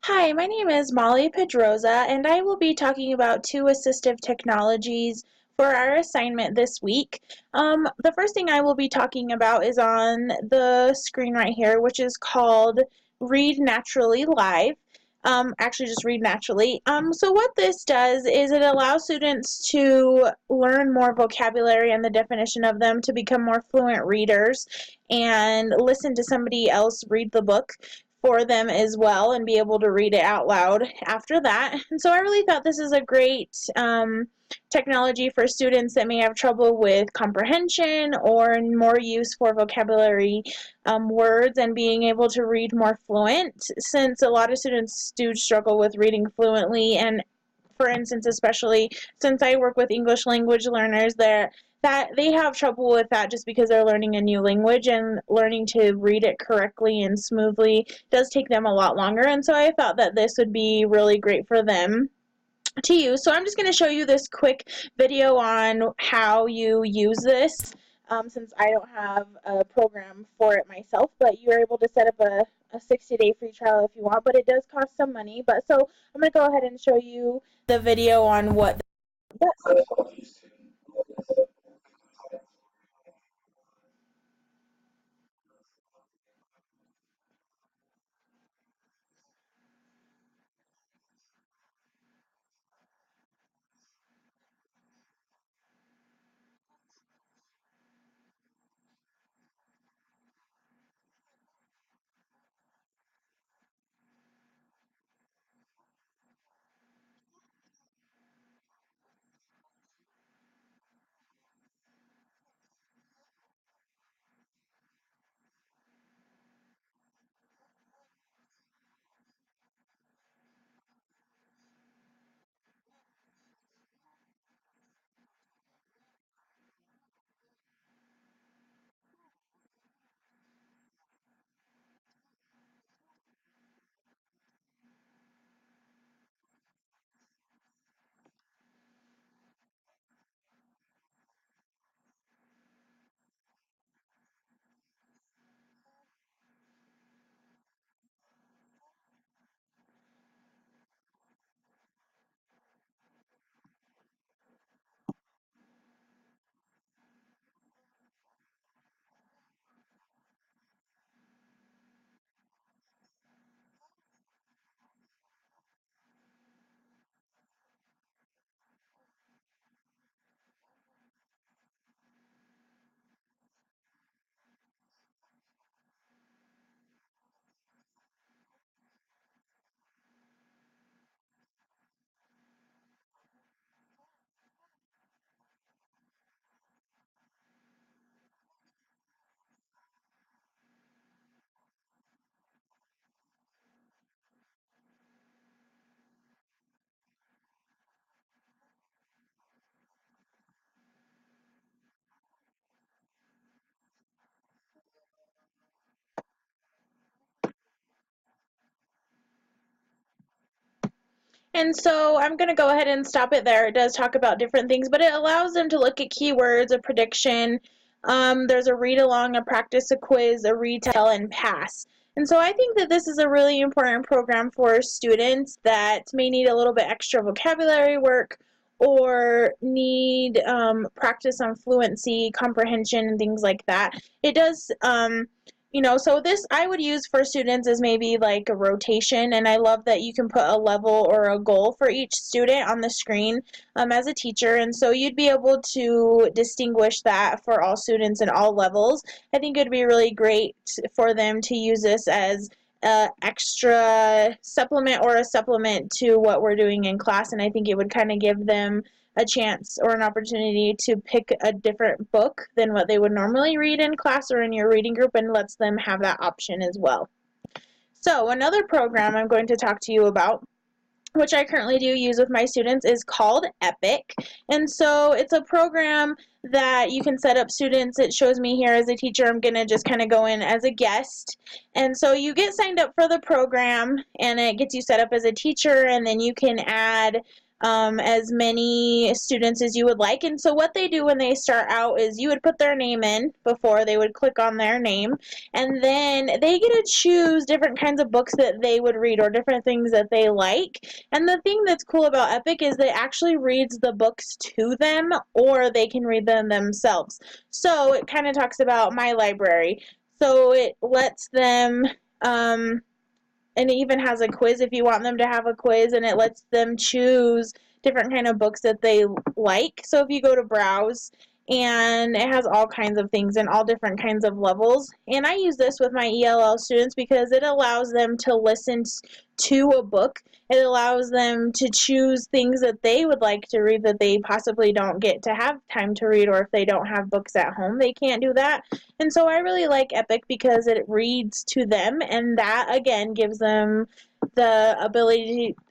Hi, my name is Molly Pedroza, and I will be talking about two assistive technologies for our assignment this week. The first thing I will be talking about is on the screen right here, which is called Read Naturally Live. Actually, just Read Naturally. So what this does is it allows students to learn more vocabulary and the definition of them to become more fluent readers and listen to somebody else read the book for them as well and be able to read it out loud after that. And so I really thought this is a great technology for students that may have trouble with comprehension or more use for vocabulary words and being able to read more fluent, since a lot of students do struggle with reading fluently. And for instance, especially since I work with English language learners, that they have trouble with that just because they're learning a new language, and learning to read it correctly and smoothly does take them a lot longer. And so I thought that this would be really great for them to use. So I'm just going to show you this quick video on how you use this, since I don't have a program for it myself, but you're able to set up a 60-day free trial if you want, but it does cost some money. But so I'm going to go ahead and show you the video on what this does. And so I'm going to go ahead and stop it there. It does talk about different things, but it allows them to look at keywords, a prediction. There's a read along, a practice, a quiz, a retell, and pass. And so I think that this is a really important program for students that may need a little bit extra vocabulary work or need practice on fluency, comprehension, and things like that. It does so this I would use for students as maybe like a rotation, and I love that you can put a level or a goal for each student on the screen as a teacher, and so you'd be able to distinguish that for all students in all levels. I think it would be really great for them to use this as an extra supplement or a supplement to what we're doing in class, and I think it would kind of give them a chance or an opportunity to pick a different book than what they would normally read in class or in your reading group, and lets them have that option as well. So another program I'm going to talk to you about, which I currently do use with my students, is called EPIC. And so it's a program that you can set up students. It shows me here as a teacher. I'm going to just kind of go in as a guest. And so you get signed up for the program, and it gets you set up as a teacher, and then you can add as many students as you would like. And so what they do when they start out is you would put their name in before they would click on their name, and then they get to choose different kinds of books that they would read or different things that they like. And the thing that's cool about Epic is that it actually reads the books to them, or they can read them themselves. So it kind of talks about my library. So it lets them and it even has a quiz if you want them to have a quiz, and it lets them choose different kind of books that they like. So if you go to browse, and it has all kinds of things and all different kinds of levels. And I use this with my ELL students because it allows them to listen to a book. It allows them to choose things that they would like to read that they possibly don't get to have time to read, or if they don't have books at home, they can't do that. And so I really like Epic because it reads to them, and that again gives them the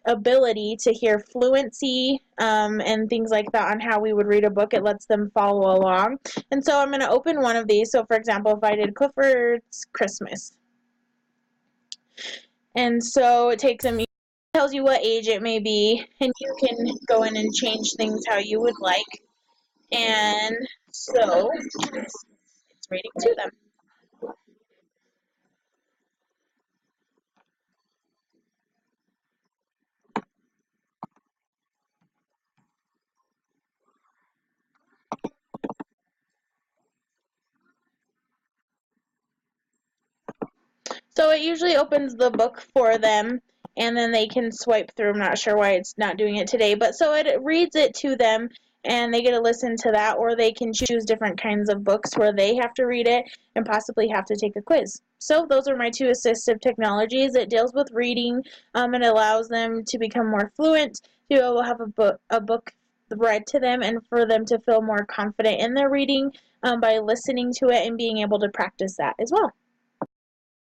ability to hear fluency and things like that on how we would read a book. It lets them follow along. And so I'm going to open one of these. So for example, if I did Clifford's Christmas. And so it takes them, tells you what age it may be, and you can go in and change things how you would like. And so it's reading to them. So it usually opens the book for them, and then they can swipe through. I'm not sure why it's not doing it today, but so it reads it to them, and they get to listen to that, or they can choose different kinds of books where they have to read it and possibly have to take a quiz. So those are my two assistive technologies. It deals with reading, and allows them to become more fluent, to be able to have a book read to them, and for them to feel more confident in their reading by listening to it and being able to practice that as well.